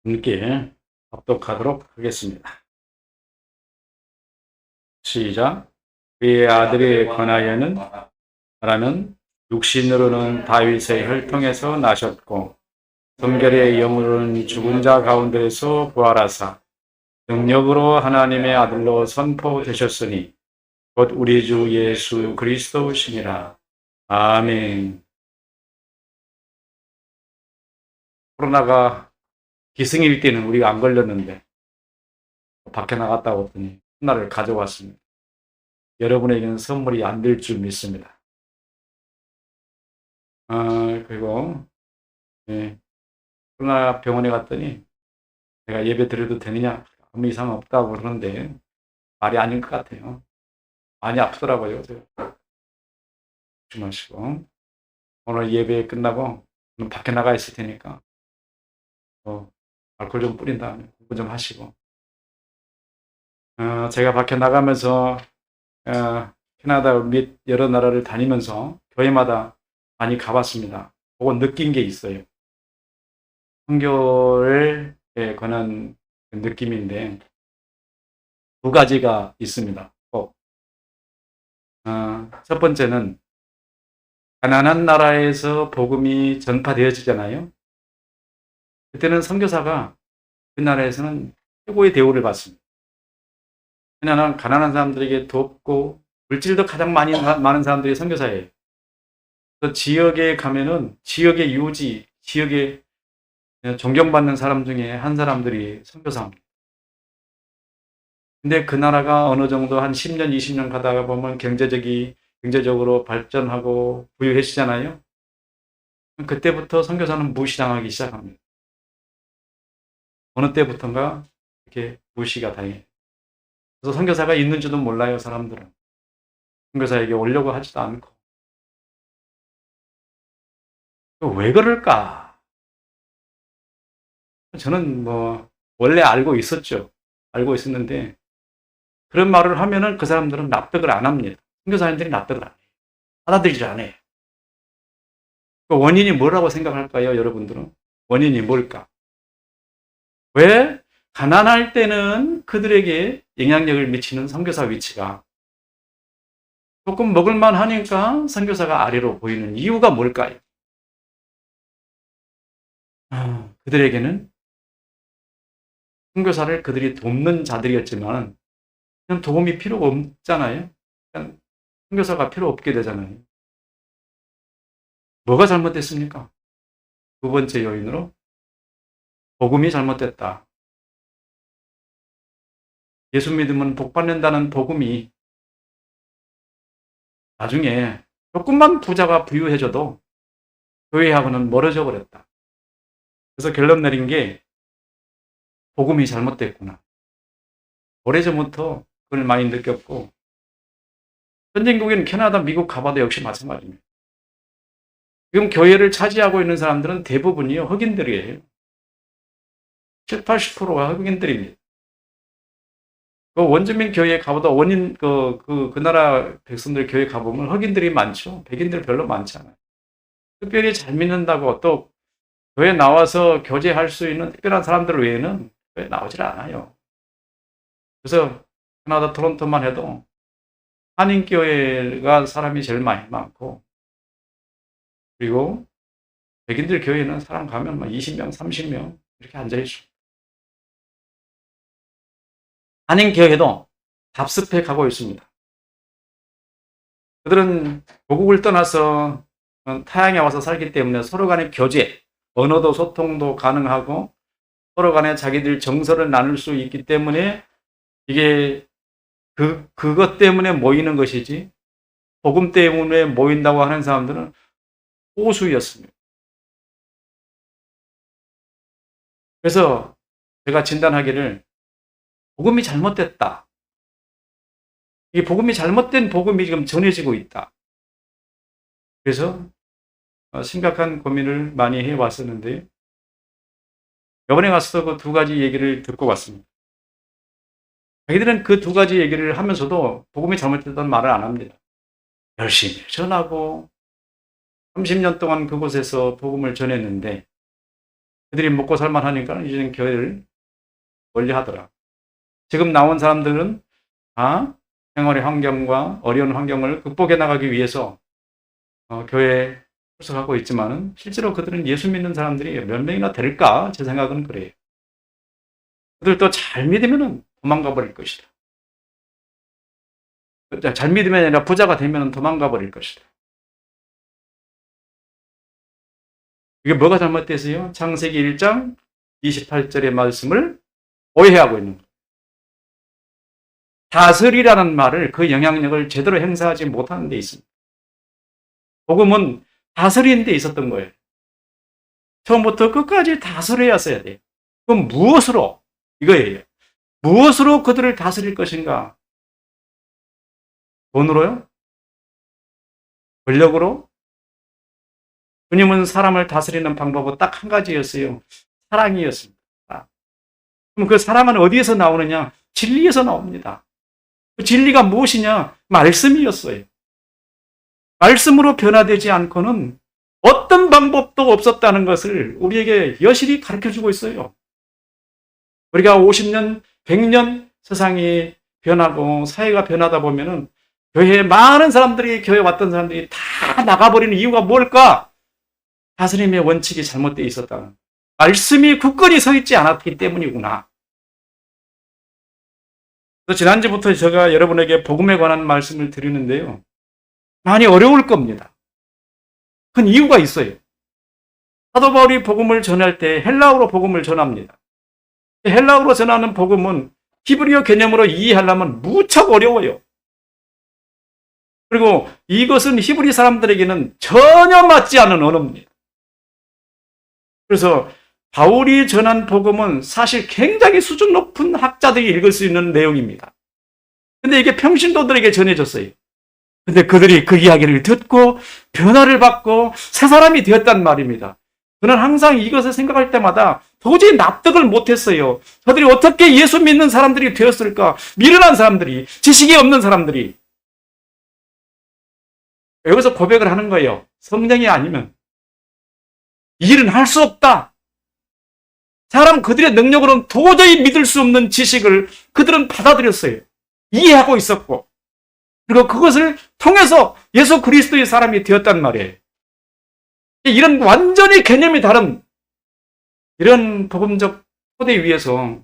함께 합독하도록 하겠습니다. 시작. 그의 아들에 관하여는 말하면 육신으로는 다윗의 혈통에서 나셨고 성결의 영으로는 죽은 자 가운데서 부활하사 능력으로 하나님의 아들로 선포되셨으니 곧 우리 주 예수 그리스도시니라. 아멘. 코로나가 기승일 때는 우리가 안 걸렸는데 밖에 나갔다 오더니 하나를 가져왔습니다. 여러분에게는 선물이 안 될 줄 믿습니다. 그리고 코로나 병원에 갔더니 내가 예배 드려도 되느냐? 아무 이상 없다고 그러는데 말이 아닌 것 같아요. 많이 아프더라고요. 조심하시고 오늘 예배 끝나고 밖에 나가 있을 테니까 알코올 좀 뿌린 다음에 공부 좀 하시고 제가 밖에 나가면서 캐나다 및 여러 나라를 다니면서 교회마다 많이 가봤습니다. 그거 느낀 게 있어요. 선교에 관한 느낌인데 두 가지가 있습니다. 첫 번째는 가난한 나라에서 복음이 전파되어지잖아요. 그때는 선교사가 그 나라에서는 최고의 대우를 받습니다. 왜냐하면 가난한 사람들에게 돕고 물질도 가장 많은 사람들이 선교사예요. 그래서 지역에 가면은 지역의 유지, 지역에 존경받는 사람 중에 한 사람들이 선교사입니다. 근데 그 나라가 어느 정도 한 10년, 20년 가다가 보면 경제적으로 발전하고 부유해지잖아요. 그때부터 선교사는 무시당하기 시작합니다. 어느 때부턴가 이렇게 무시가 당해요. 그래서 선교사가 있는지도 몰라요, 사람들은. 선교사에게 오려고 하지도 않고. 왜 그럴까? 저는 원래 알고 있었죠. 알고 있었는데, 그런 말을 하면은 그 사람들은 납득을 안 합니다. 선교사님들이 납득을 안 해요. 받아들이지 않아요. 그 원인이 뭐라고 생각할까요, 여러분들은? 원인이 뭘까? 왜 가난할 때는 그들에게 영향력을 미치는 선교사 위치가 조금 먹을만 하니까 선교사가 아래로 보이는 이유가 뭘까요? 그들에게는 선교사를 그들이 돕는 자들이었지만 그냥 도움이 필요가 없잖아요. 그냥 선교사가 필요 없게 되잖아요. 뭐가 잘못됐습니까? 두 번째 요인으로 복음이 잘못됐다. 예수 믿으면 복 받는다는 복음이 나중에 조금만 부자가 부유해져도 교회하고는 멀어져 버렸다. 그래서 결론 내린 게 복음이 잘못됐구나. 오래전부터 그걸 많이 느꼈고 선진국인 캐나다, 미국 가봐도 역시 마찬가지입니다. 지금 교회를 차지하고 있는 사람들은 대부분이요 흑인들이에요. 7, 80%가 흑인들입니다. 그 원주민 교회에 가보다 그 나라 백성들 교회 가보면 흑인들이 많죠. 백인들 별로 많지 않아요. 특별히 잘 믿는다고 또 교회 나와서 교제할 수 있는 특별한 사람들 외에는 교회 나오질 않아요. 그래서 캐나다 토론토만 해도 한인교회가 사람이 제일 많고 그리고 백인들 교회는 사람 가면 20명, 30명 이렇게 앉아있죠. 한인교회도 답습해 가고 있습니다. 그들은 고국을 떠나서 타향에 와서 살기 때문에 서로 간의 교제, 언어도 소통도 가능하고 서로 간에 자기들 정서를 나눌 수 있기 때문에 이게 그것 때문에 모이는 것이지 복음 때문에 모인다고 하는 사람들은 소수였습니다. 그래서 제가 진단하기를 복음이 잘못됐다. 이 복음이 잘못된 복음이 지금 전해지고 있다. 그래서 심각한 고민을 많이 해왔었는데 이번에 가서 그 두 가지 얘기를 듣고 왔습니다. 자기들은 그 두 가지 얘기를 하면서도 복음이 잘못됐다는 말을 안 합니다. 열심히 전하고 30년 동안 그곳에서 복음을 전했는데 그들이 먹고 살만하니까 이제는 교회를 멀리 하더라. 지금 나온 사람들은 생활의 환경과 어려운 환경을 극복해 나가기 위해서 교회에 출석하고 있지만은 실제로 그들은 예수 믿는 사람들이 몇 명이나 될까? 제 생각은 그래요. 그들도 잘 믿으면 도망가 버릴 것이다. 잘 믿으면 아니라 부자가 되면 도망가 버릴 것이다. 이게 뭐가 잘못됐어요? 창세기 1장 28절의 말씀을 오해하고 있는 거예요. 다스리라는 말을 그 영향력을 제대로 행사하지 못하는 데 있습니다. 복음은 다스리는 데 있었던 거예요. 처음부터 끝까지 다스려야 써야 돼요. 그럼 무엇으로? 이거예요. 무엇으로 그들을 다스릴 것인가? 돈으로요? 권력으로? 주님은 사람을 다스리는 방법은 딱 한 가지였어요. 사랑이었습니다. 그럼 그 사랑은 어디에서 나오느냐? 진리에서 나옵니다. 그 진리가 무엇이냐? 말씀이었어요. 말씀으로 변화되지 않고는 어떤 방법도 없었다는 것을 우리에게 여실히 가르쳐주고 있어요. 우리가 50년, 100년 세상이 변하고 사회가 변하다 보면은 교회에 많은 사람들이, 교회에 왔던 사람들이 다 나가버리는 이유가 뭘까? 다스림의 원칙이 잘못되어 있었다. 말씀이 굳건히 서 있지 않았기 때문이구나. 지난주부터 제가 여러분에게 복음에 관한 말씀을 드리는데요. 많이 어려울 겁니다. 큰 이유가 있어요. 사도 바울이 복음을 전할 때 헬라어로 복음을 전합니다. 헬라어로 전하는 복음은 히브리어 개념으로 이해하려면 무척 어려워요. 그리고 이것은 히브리 사람들에게는 전혀 맞지 않은 언어입니다. 그래서 바울이 전한 복음은 사실 굉장히 수준 높은 학자들이 읽을 수 있는 내용입니다. 근데 이게 평신도들에게 전해졌어요. 근데 그들이 그 이야기를 듣고 변화를 받고 새 사람이 되었단 말입니다. 저는 항상 이것을 생각할 때마다 도저히 납득을 못했어요. 저들이 어떻게 예수 믿는 사람들이 되었을까? 미련한 사람들이, 지식이 없는 사람들이. 여기서 고백을 하는 거예요. 성령이 아니면 이 일은 할 수 없다. 사람 그들의 능력으로는 도저히 믿을 수 없는 지식을 그들은 받아들였어요. 이해하고 있었고, 그리고 그것을 통해서 예수 그리스도의 사람이 되었단 말이에요. 이런 완전히 개념이 다른 이런 복음적 토대 위에서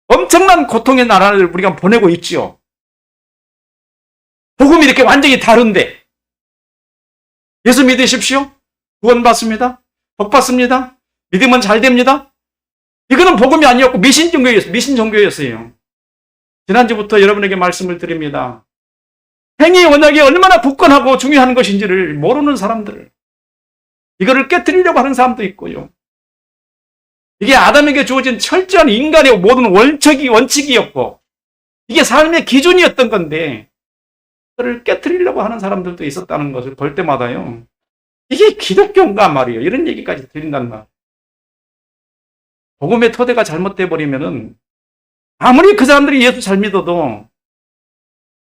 엄청난 고통의 나라를 우리가 보내고 있지요. 복음이 이렇게 완전히 다른데 예수 믿으십시오. 구원받습니다. 복받습니다. 믿으면 잘 됩니다. 이거는 복음이 아니었고 미신 종교였어요. 지난주부터 여러분에게 말씀을 드립니다. 행위 언약이 얼마나 굳건하고 중요한 것인지를 모르는 사람들, 이거를 깨뜨리려고 하는 사람도 있고요. 이게 아담에게 주어진 철저한 인간의 모든 원칙이었고 이게 삶의 기준이었던 건데 그걸 깨뜨리려고 하는 사람들도 있었다는 것을 볼 때마다요. 이게 기독교인가 말이에요. 이런 얘기까지 드린단 말. 복음의 토대가 잘못돼 버리면은 아무리 그 사람들이 예수 잘 믿어도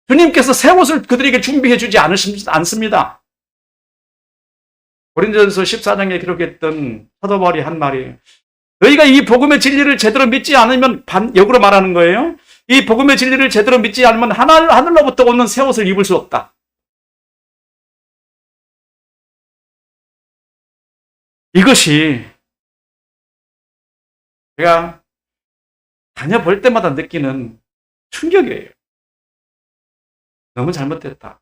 주님께서 새 옷을 그들에게 준비해 주지 않습니다. 고린도전서 14장에 기록했던 사도 바울이 한 말이에요. 너희가 이 복음의 진리를 제대로 믿지 않으면 역으로 말하는 거예요. 이 복음의 진리를 제대로 믿지 않으면 하늘로부터 오는 새 옷을 입을 수 없다. 이것이 제가 다녀볼 때마다 느끼는 충격이에요. 너무 잘못됐다.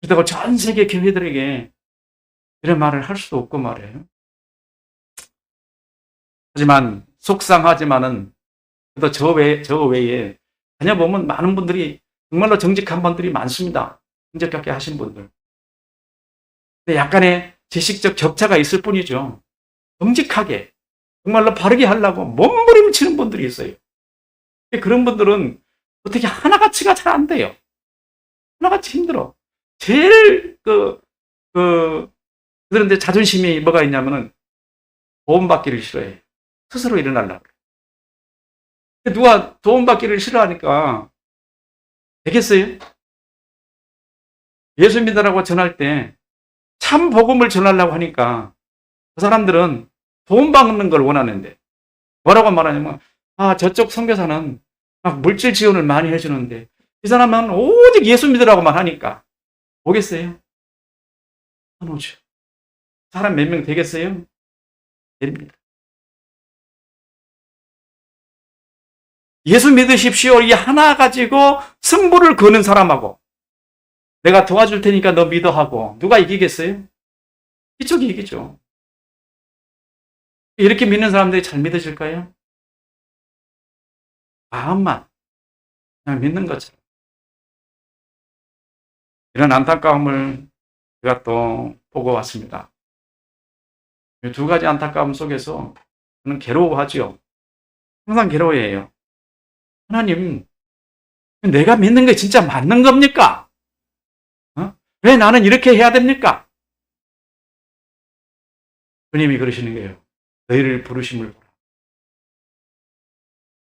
그렇다고 전 세계 교회들에게 이런 말을 할 수도 없고 말이에요. 하지만 속상하지만은 또 저 외에 다녀보면 많은 분들이 정말로 정직한 분들이 많습니다. 정직하게 하신 분들. 근데 약간의 지식적 격차가 있을 뿐이죠. 정직하게 정말로 바르게 하려고 몸부림치는 분들이 있어요. 그런 분들은 어떻게 하나같이가 잘 안 돼요. 하나같이 힘들어. 제일 그들한테 자존심이 뭐가 있냐면은 도움받기를 싫어해. 스스로 일어나려고 그래. 누가 도움받기를 싫어하니까 되겠어요? 예수 믿으라고 전할 때 참 복음을 전하려고 하니까 그 사람들은 돈 받는 걸 원하는데 뭐라고 말하냐면 저쪽 선교사는 막 물질 지원을 많이 해주는데 이 사람은 오직 예수 믿으라고만 하니까 오겠어요? 안 오죠. 사람 몇 명 되겠어요? 됩니다. 예수 믿으십시오. 이 하나 가지고 승부를 거는 사람하고 내가 도와줄 테니까 너 믿어 하고 누가 이기겠어요? 이쪽이 이기죠. 이렇게 믿는 사람들이 잘 믿어질까요? 마음만 그냥 믿는 것처럼. 이런 안타까움을 제가 또 보고 왔습니다. 이 두 가지 안타까움 속에서 저는 괴로워하지요. 항상 괴로워해요. 하나님, 내가 믿는 게 진짜 맞는 겁니까? 왜 나는 이렇게 해야 됩니까? 주님이 그러시는 거예요. 너희를 부르심을 보라.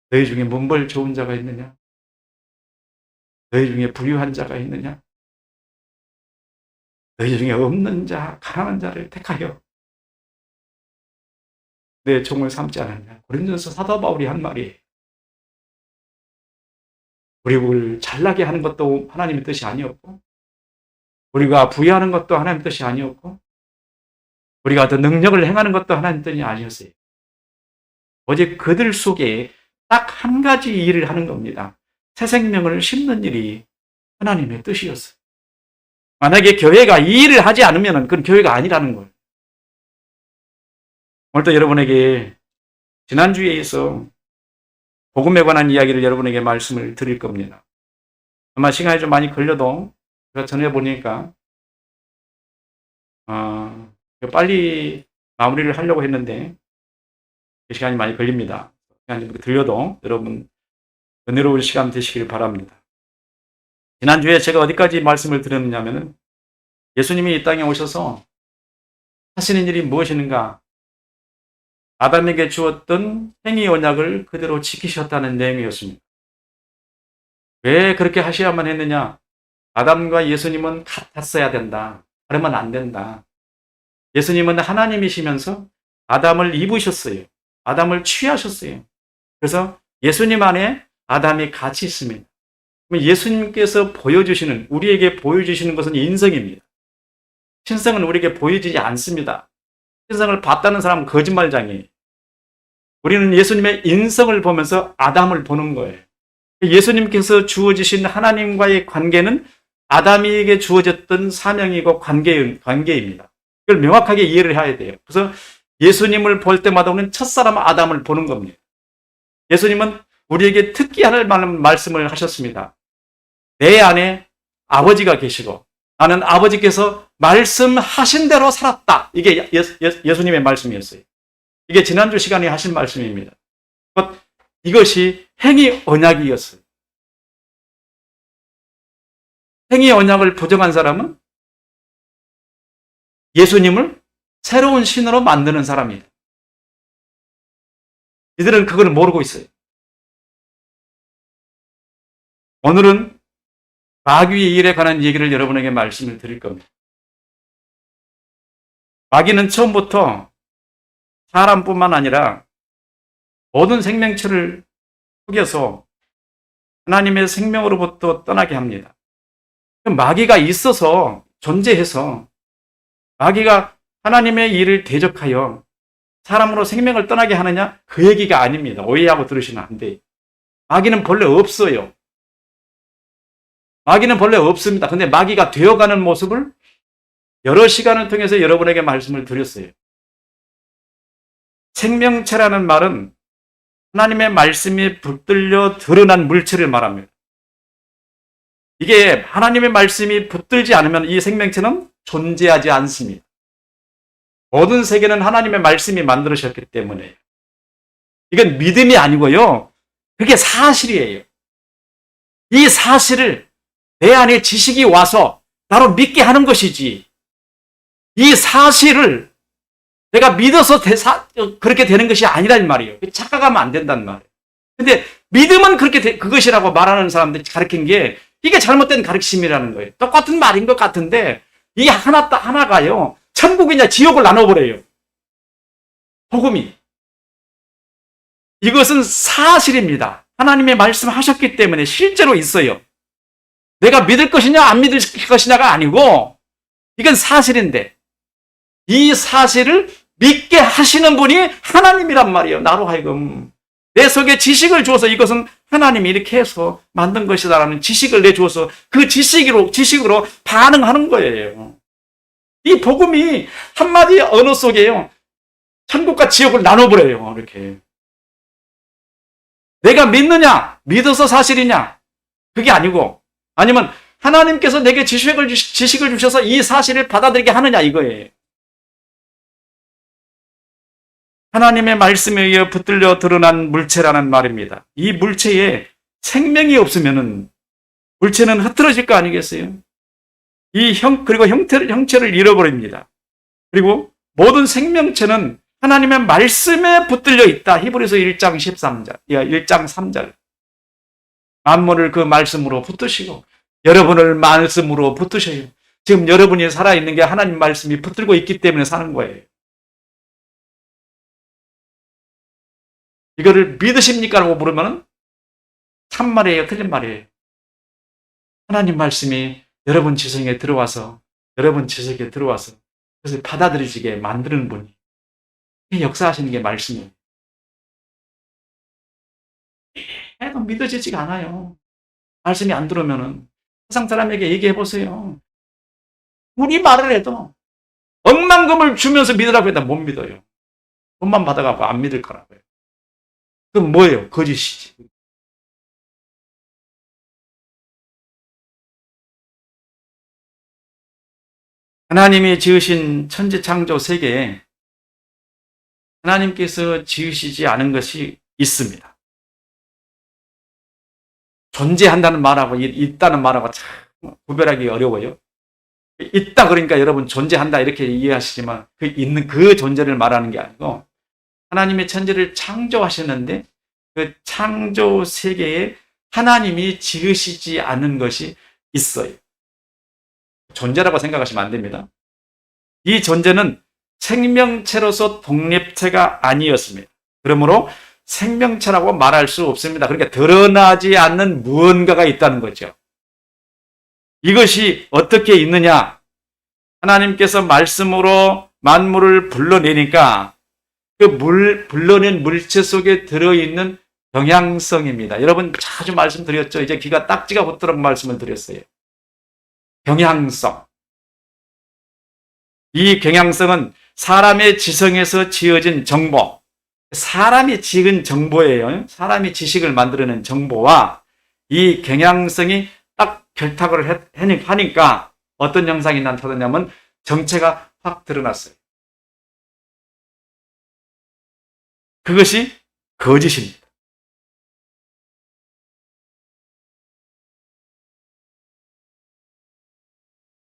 너희 중에 문벌 좋은 자가 있느냐? 너희 중에 부유한 자가 있느냐? 너희 중에 없는 자, 가난한 자를 택하여 내 종을 삼지 않았냐? 고린도서 사도 바울이 한 말이에요. 우리를 잘나게 하는 것도 하나님의 뜻이 아니었고, 우리가 부유하는 것도 하나님의 뜻이 아니었고, 우리가 더 능력을 행하는 것도 하나님의 뜻이 아니었어요. 오직 그들 속에 딱 한 가지 일을 하는 겁니다. 새 생명을 심는 일이 하나님의 뜻이었어요. 만약에 교회가 이 일을 하지 않으면 그건 교회가 아니라는 거예요. 오늘도 여러분에게 지난주에 있어 복음에 관한 이야기를 여러분에게 말씀을 드릴 겁니다. 아마 시간이 좀 많이 걸려도 제가 전해보니까 빨리 마무리를 하려고 했는데 시간이 많이 걸립니다. 시간이 들려도 여러분 은혜로운 시간 되시길 바랍니다. 지난주에 제가 어디까지 말씀을 드렸느냐면은 예수님이 이 땅에 오셔서 하시는 일이 무엇인가? 아담에게 주었던 행위 언약을 그대로 지키셨다는 내용이었습니다. 왜 그렇게 하셔야만 했느냐? 아담과 예수님은 같았어야 된다. 그러면 안 된다. 예수님은 하나님이시면서 아담을 입으셨어요. 아담을 취하셨어요. 그래서 예수님 안에 아담이 같이 있습니다. 예수님께서 보여주시는, 우리에게 보여주시는 것은 인성입니다. 신성은 우리에게 보여지지 않습니다. 신성을 봤다는 사람은 거짓말장이에요. 우리는 예수님의 인성을 보면서 아담을 보는 거예요. 예수님께서 주어지신 하나님과의 관계는 아담에게 주어졌던 사명이고 관계입니다. 이걸 명확하게 이해를 해야 돼요. 그래서 예수님을 볼 때마다 우리는 첫사람 아담을 보는 겁니다. 예수님은 우리에게 특기할 만한 말씀을 하셨습니다. 내 안에 아버지가 계시고 나는 아버지께서 말씀하신 대로 살았다. 이게 예수님의 말씀이었어요. 이게 지난주 시간에 하신 말씀입니다. 이것이 행위 언약이었어요. 행위 언약을 부정한 사람은 예수님을 새로운 신으로 만드는 사람이다. 이들은 그걸 모르고 있어요. 오늘은 마귀의 일에 관한 얘기를 여러분에게 말씀을 드릴 겁니다. 마귀는 처음부터 사람뿐만 아니라 모든 생명체를 속여서 하나님의 생명으로부터 떠나게 합니다. 마귀가 있어서, 존재해서 마귀가 하나님의 일을 대적하여 사람으로 생명을 떠나게 하느냐? 그 얘기가 아닙니다. 오해하고 들으시면 안 돼요. 마귀는 본래 없어요. 마귀는 본래 없습니다. 근데 마귀가 되어가는 모습을 여러 시간을 통해서 여러분에게 말씀을 드렸어요. 생명체라는 말은 하나님의 말씀이 붙들려 드러난 물체를 말합니다. 이게 하나님의 말씀이 붙들지 않으면 이 생명체는 존재하지 않습니다. 모든 세계는 하나님의 말씀이 만들으셨기 때문에 이건 믿음이 아니고요. 그게 사실이에요. 이 사실을 내 안에 지식이 와서 나로 믿게 하는 것이지, 이 사실을 내가 믿어서 그렇게 되는 것이 아니란 말이에요. 착각하면 안 된단 말이에요. 근데 믿음은 그렇게 그것이라고 말하는 사람들이 가르친 게 이게 잘못된 가르침이라는 거예요. 똑같은 말인 것 같은데 이 하나가요 천국이냐 지옥을 나눠버려요. 복음이. 이것은 사실입니다. 하나님의 말씀하셨기 때문에 실제로 있어요. 내가 믿을 것이냐 안 믿을 것이냐가 아니고 이건 사실인데 이 사실을 믿게 하시는 분이 하나님이란 말이에요. 나로 하여금 내 속에 지식을 주어서 이것은 하나님이 이렇게 해서 만든 것이다라는 지식을 내주어서 그 지식으로 반응하는 거예요. 이 복음이 한마디 언어 속에요. 천국과 지옥을 나눠버려요. 이렇게. 내가 믿느냐? 믿어서 사실이냐? 그게 아니고 아니면 하나님께서 내게 지식을 주셔서 이 사실을 받아들이게 하느냐 이거예요. 하나님의 말씀에 의해 붙들려 드러난 물체라는 말입니다. 이 물체에 생명이 없으면은 물체는 흐트러질 거 아니겠어요? 그리고 형체를 잃어버립니다. 그리고 모든 생명체는 하나님의 말씀에 붙들려 있다. 히브리서 1장 13절, 1장 3절. 만물을 그 말씀으로 붙드시고 여러분을 말씀으로 붙드셔요. 지금 여러분이 살아있는 게 하나님 말씀이 붙들고 있기 때문에 사는 거예요. 이거를 믿으십니까? 라고 물으면 참말이에요? 틀린 말이에요? 하나님 말씀이 여러분 지성에 들어와서 그것을 받아들이시게 만드는 분이 역사하시는 게 말씀이에요. 해도 믿어지지가 않아요. 말씀이 안 들어오면은 세상 사람에게 얘기해 보세요. 우리 말을 해도 억만금을 주면서 믿으라고 해도 못 믿어요. 돈만 받아가고 안 믿을 거라고요. 그럼 뭐예요? 거짓이지. 하나님이 지으신 천지 창조 세계에 하나님께서 지으시지 않은 것이 있습니다. 존재한다는 말하고 있다는 말하고 참 구별하기 어려워요. 있다 그러니까 여러분 존재한다 이렇게 이해하시지만 있는 그 존재를 말하는 게 아니고 하나님의 천지를 창조하셨는데 그 창조 세계에 하나님이 지으시지 않은 것이 있어요. 존재라고 생각하시면 안 됩니다. 이 존재는 생명체로서 독립체가 아니었습니다. 그러므로 생명체라고 말할 수 없습니다. 그러니까 드러나지 않는 무언가가 있다는 거죠. 이것이 어떻게 있느냐? 하나님께서 말씀으로 만물을 불러내니까 그 불러낸 물체 속에 들어있는 경향성입니다. 여러분 자주 말씀드렸죠. 이제 귀가 딱지가 붙도록 말씀을 드렸어요. 경향성. 이 경향성은 사람의 지성에서 지어진 정보, 사람이 지은 정보예요. 사람이 지식을 만들어낸 정보와 이 경향성이 딱 결탁을 하니까 어떤 현상이 나타나냐면 정체가 확 드러났어요. 그것이 거짓입니다.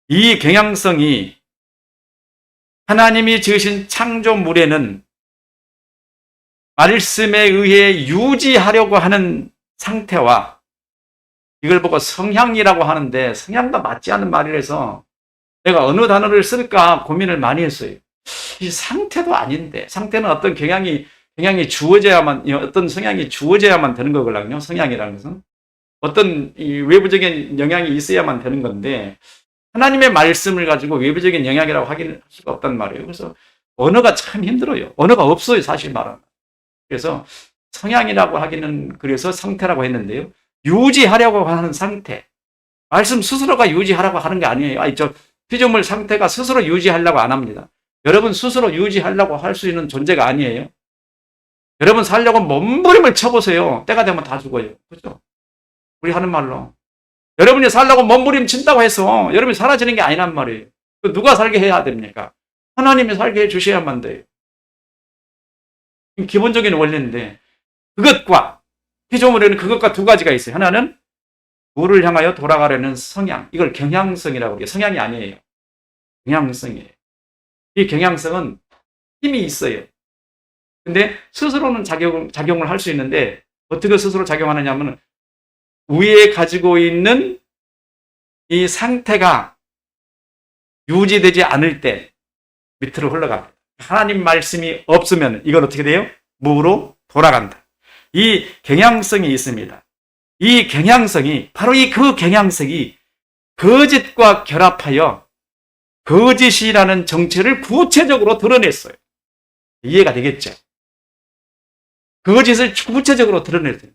이 경향성이 하나님이 지으신 창조물에는 말씀에 의해 유지하려고 하는 상태와 이걸 보고 성향이라고 하는데 성향과 맞지 않는 말이라서 내가 어느 단어를 쓸까 고민을 많이 했어요. 이 상태도 아닌데 상태는 어떤 경향이 주어져야만 어떤 성향이 주어져야만 되는 거거든요. 성향이라는 것은 어떤 이 외부적인 영향이 있어야만 되는 건데 하나님의 말씀을 가지고 외부적인 영향이라고 할 수가 없단 말이에요. 그래서 언어가 참 힘들어요. 언어가 없어요, 사실 말하면. 그래서 성향이라고 하기는 그래서 상태라고 했는데요. 유지하려고 하는 상태. 말씀 스스로가 유지하라고 하는 게 아니에요. 피조물 상태가 스스로 유지하려고 안 합니다. 여러분 스스로 유지하려고 할 수 있는 존재가 아니에요. 여러분 살려고 몸부림을 쳐보세요. 때가 되면 다 죽어요. 그렇죠? 우리 하는 말로. 여러분이 살려고 몸부림 친다고 해서 여러분이 사라지는 게 아니란 말이에요. 누가 살게 해야 됩니까? 하나님이 살게 해 주셔야만 돼요. 기본적인 원리인데 그것과 피조물에는 그것과 두 가지가 있어요. 하나는 물을 향하여 돌아가려는 성향. 이걸 경향성이라고 해요. 성향이 아니에요. 경향성이에요. 이 경향성은 힘이 있어요. 근데 스스로는 작용을 할 수 있는데 어떻게 스스로 작용하느냐 하면 위에 가지고 있는 이 상태가 유지되지 않을 때 밑으로 흘러갑니다. 하나님 말씀이 없으면 이건 어떻게 돼요? 무로 돌아간다. 이 경향성이 있습니다. 이 경향성이 바로 그 경향성이 거짓과 결합하여 거짓이라는 정체를 구체적으로 드러냈어요. 이해가 되겠죠? 거짓을 구체적으로 드러냈어요.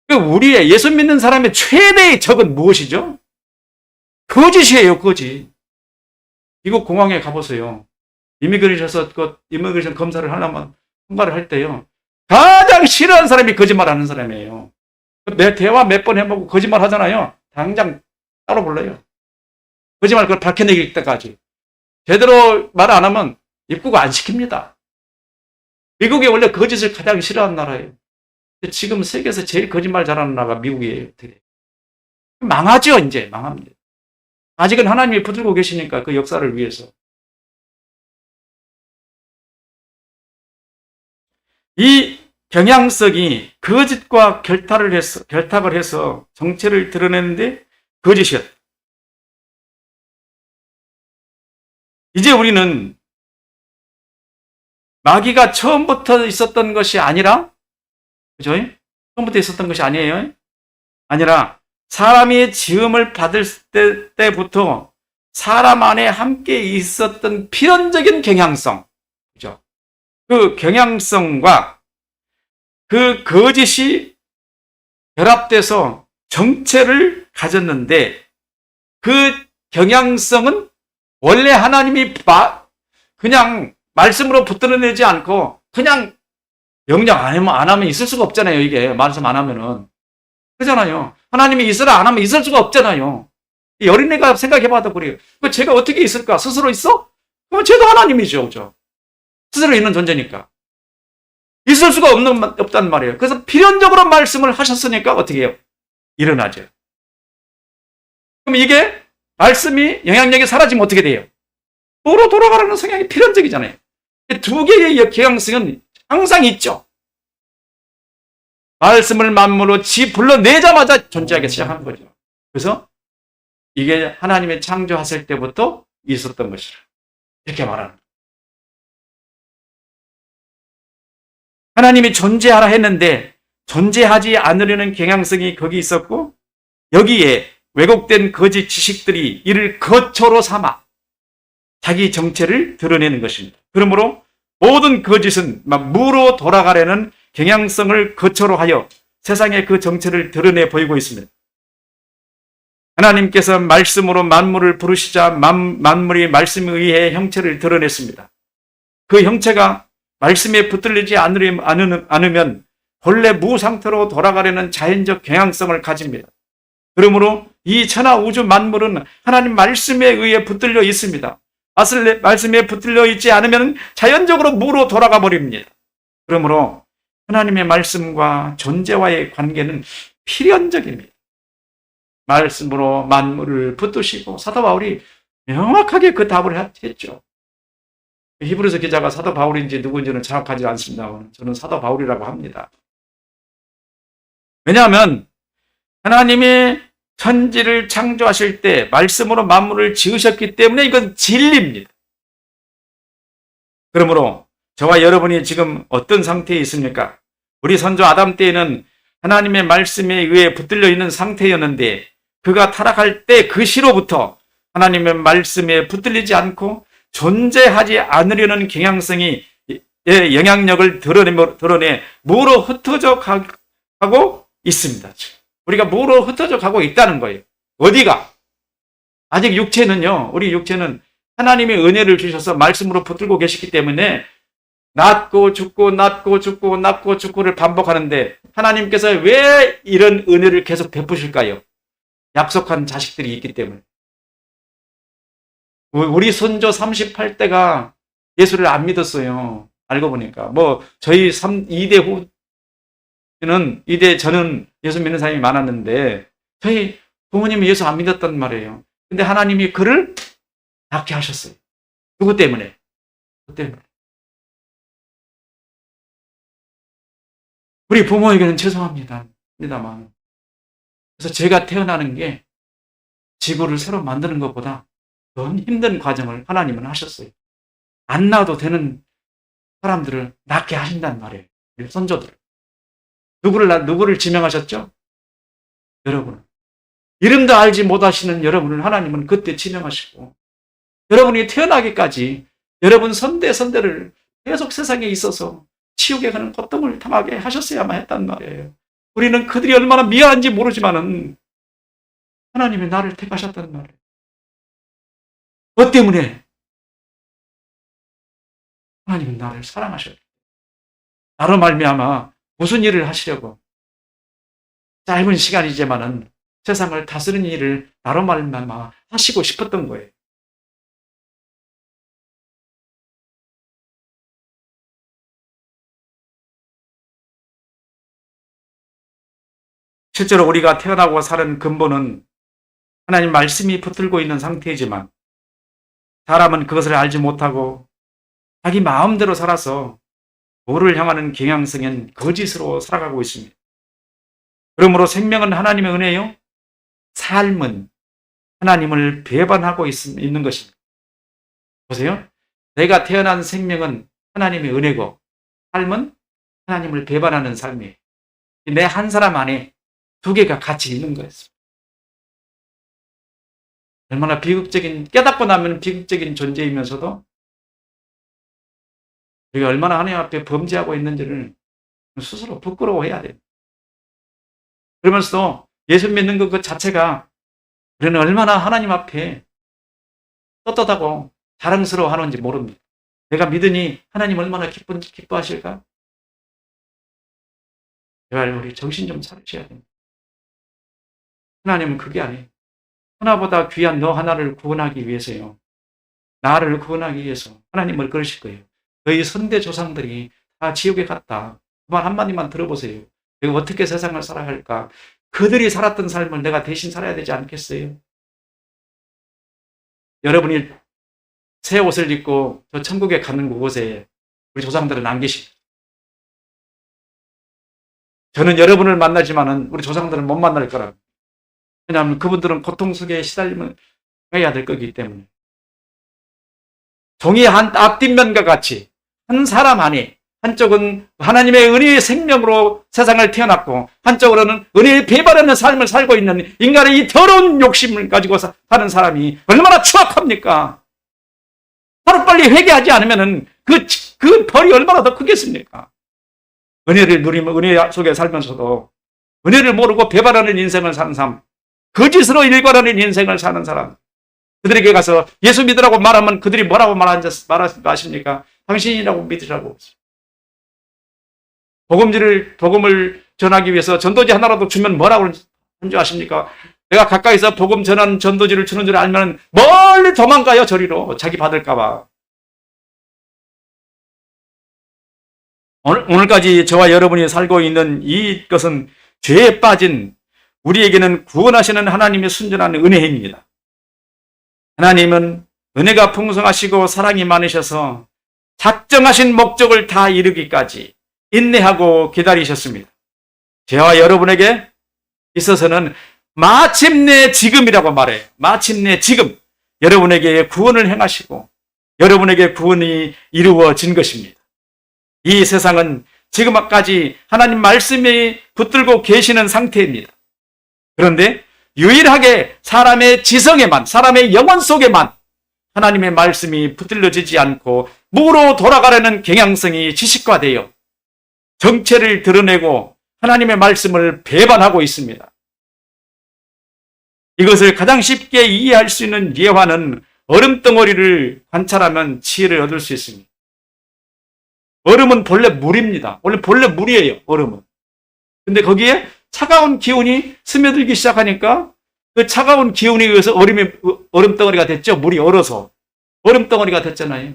우리의 예수 믿는 사람의 최대의 적은 무엇이죠? 거짓이에요, 거짓. 미국 공항에 가보세요. 이미그레이션 검사를 하나만 통과를 할 때요. 가장 싫어하는 사람이 거짓말 하는 사람이에요. 내 대화 몇 번 해보고 거짓말 하잖아요. 당장 따로 불러요. 거짓말 그걸 밝혀내길 때까지. 제대로 말 안 하면 입국 안 시킵니다. 미국이 원래 거짓을 가장 싫어하는 나라예요. 지금 세계에서 제일 거짓말 잘하는 나라가 미국이에요. 망하죠, 이제. 망합니다. 아직은 하나님이 붙들고 계시니까 그 역사를 위해서. 이 경향성이 거짓과 결탁을 해서 정체를 드러내는데 거짓이었다. 이제 우리는 마귀가 처음부터 있었던 것이 아니라, 그죠? 처음부터 있었던 것이 아니에요. 아니라 사람이 지음을 받을 때부터 사람 안에 함께 있었던 필연적인 경향성, 그죠? 그 경향성과 그 거짓이 결합돼서 정체를 가졌는데 그 경향성은 원래 하나님이 그냥 말씀으로 붙들어내지 않고 그냥 명령 안 하면 있을 수가 없잖아요. 이게 말씀 안 하면은. 그러잖아요. 하나님이 있으라 안 하면 있을 수가 없잖아요. 이 어린애가 생각해봐도 그래요. 제가 어떻게 있을까? 스스로 있어? 그럼 쟤도 하나님이죠. 그죠? 스스로 있는 존재니까. 있을 수가 없단 말이에요. 그래서 필연적으로 말씀을 하셨으니까 어떻게 해요? 일어나죠. 그럼 이게 말씀이 영향력이 사라지면 어떻게 돼요? 도로 돌아가라는 성향이 필연적이잖아요. 두 개의 경향성은 항상 있죠. 말씀을 만물로 불러내자마자 존재하기 시작한 거죠. 그래서 이게 하나님의 창조하실 때부터 있었던 것이라. 이렇게 말하는 거예요. 하나님이 존재하라 했는데 존재하지 않으려는 경향성이 거기 있었고 여기에 왜곡된 거짓 지식들이 이를 거처로 삼아 자기 정체를 드러내는 것입니다. 그러므로 모든 거짓은 무로 돌아가려는 경향성을 거처로 하여 세상에 그 정체를 드러내 보이고 있습니다. 하나님께서 말씀으로 만물을 부르시자 만물이 말씀에 의해 형체를 드러냈습니다. 그 형체가 말씀에 붙들리지 않으면 본래 무 상태로 돌아가려는 자연적 경향성을 가집니다. 그러므로 이 천하 우주 만물은 하나님 말씀에 의해 붙들려 있습니다. 말씀에 붙들려 있지 않으면 자연적으로 무로 돌아가 버립니다. 그러므로 하나님의 말씀과 존재와의 관계는 필연적입니다. 말씀으로 만물을 붙드시고 사도 바울이 명확하게 그 답을 했죠. 히브리서 기자가 사도 바울인지 누구인지는 정확하지 않습니다만 저는 사도 바울이라고 합니다. 왜냐하면 하나님이 천지를 창조하실 때 말씀으로 만물을 지으셨기 때문에 이건 진리입니다. 그러므로 저와 여러분이 지금 어떤 상태에 있습니까? 우리 선조 아담 때에는 하나님의 말씀에 의해 붙들려 있는 상태였는데 그가 타락할 때 그 시로부터 하나님의 말씀에 붙들리지 않고 존재하지 않으려는 경향성이 영향력을 드러내 무로 흩어져 가고 있습니다. 우리가 무로 흩어져 가고 있다는 거예요. 어디가? 아직 육체는요. 우리 육체는 하나님의 은혜를 주셔서 말씀으로 붙들고 계시기 때문에 낳고 죽고 낳고 죽고 낳고 죽고를 반복하는데 하나님께서 왜 이런 은혜를 계속 베푸실까요? 약속한 자식들이 있기 때문에. 우리 선조 38대가 예수를 안 믿었어요. 알고 보니까. 저희 2대 저는 예수 믿는 사람이 많았는데, 저희 부모님이 예수 안 믿었단 말이에요. 근데 하나님이 그를 낫게 하셨어요. 누구 때문에? 그 때문에. 우리 부모에게는 죄송합니다만. 그래서 제가 태어나는 게 지구를 새로 만드는 것보다 더 힘든 과정을 하나님은 하셨어요. 안 낳아도 되는 사람들을 낫게 하신단 말이에요. 선조들. 누구를 지명하셨죠? 여러분. 이름도 알지 못하시는 여러분을 하나님은 그때 지명하시고, 여러분이 태어나기까지 여러분 선대를 계속 세상에 있어서 치욕에 가는 고통을 당하게 하셨어야만 했단 말이에요. 우리는 그들이 얼마나 미안한지 모르지만은 하나님이 나를 택하셨단 말이에요. 뭐 때문에? 하나님은 나를 사랑하셔요. 나로 말미암아 무슨 일을 하시려고? 짧은 시간이지만은 세상을 다스리는 일을 나로 말미암아 하시고 싶었던 거예요. 실제로 우리가 태어나고 사는 근본은 하나님 말씀이 붙들고 있는 상태이지만 사람은 그것을 알지 못하고 자기 마음대로 살아서 도를 향하는 경향성인 거짓으로 살아가고 있습니다. 그러므로 생명은 하나님의 은혜요, 삶은 하나님을 배반하고 있는 것입니다. 보세요. 내가 태어난 생명은 하나님의 은혜고 삶은 하나님을 배반하는 삶이에요. 내 한 사람 안에 두 개가 같이 있는 거였습니다. 얼마나 깨닫고 나면 비극적인 존재이면서도 우리가 얼마나 하나님 앞에 범죄하고 있는지를 스스로 부끄러워해야 돼요. 그러면서도 예수 믿는 것 자체가 우리는 얼마나 하나님 앞에 떳떳하고 자랑스러워 하는지 모릅니다. 내가 믿으니 하나님 얼마나 기뻐하실까? 제발 우리 정신 좀 차리셔야 됩니다. 하나님은 그게 아니에요. 하나보다 귀한 너 하나를 구원하기 위해서요. 나를 구원하기 위해서 하나님을 그러실 거예요. 너희 선대 조상들이 다 지옥에 갔다. 그 말 한마디만 들어보세요. 내가 어떻게 세상을 살아갈까? 그들이 살았던 삶을 내가 대신 살아야 되지 않겠어요? 여러분이 새 옷을 입고 저 천국에 가는 그곳에 우리 조상들은 안 계십니다. 저는 여러분을 만나지만은 우리 조상들은 못 만날 거라고. 왜냐하면 그분들은 고통 속에 시달림을 해야 될 거기 때문에. 종이 한 앞뒷면과 같이 한 사람 안에 한쪽은 하나님의 은혜의 생명으로 세상을 태어났고 한쪽으로는 은혜의 배반하는 삶을 살고 있는 인간의 이 더러운 욕심을 가지고 사는 사람이 얼마나 추악합니까? 하루빨리 회개하지 않으면 그 벌이 얼마나 더 크겠습니까? 은혜를 누리면 은혜 속에 살면서도 은혜를 모르고 배반하는 인생을 사는 사람, 거짓으로 일관하는 인생을 사는 사람, 그들에게 가서 예수 믿으라고 말하면 그들이 뭐라고 말하십니까? 당신이라고 믿으라고. 복음을 전하기 위해서 전도지 하나라도 주면 뭐라고 한 줄 아십니까? 내가 가까이서 복음 전하는 전도지를 주는 줄 알면 멀리 도망가요, 저리로. 자기 받을까봐. 오늘까지 저와 여러분이 살고 있는 이것은 죄에 빠진 우리에게는 구원하시는 하나님의 순전한 은혜입니다. 하나님은 은혜가 풍성하시고 사랑이 많으셔서 작정하신 목적을 다 이루기까지 인내하고 기다리셨습니다. 저와 여러분에게 있어서는 마침내 지금이라고 말해요. 마침내 지금 여러분에게 구원을 행하시고 여러분에게 구원이 이루어진 것입니다. 이 세상은 지금까지 하나님 말씀이 붙들고 계시는 상태입니다. 그런데 유일하게 사람의 지성에만, 사람의 영혼 속에만 하나님의 말씀이 붙들려지지 않고 무로 돌아가려는 경향성이 지식화되어 정체를 드러내고 하나님의 말씀을 배반하고 있습니다. 이것을 가장 쉽게 이해할 수 있는 예화는 얼음덩어리를 관찰하면 지혜를 얻을 수 있습니다. 얼음은 본래 물입니다. 본래 물이에요, 얼음은. 근데 거기에 차가운 기운이 스며들기 시작하니까 그 차가운 기운에 의해서 얼음덩어리가 됐죠. 물이 얼어서. 얼음덩어리가 됐잖아요.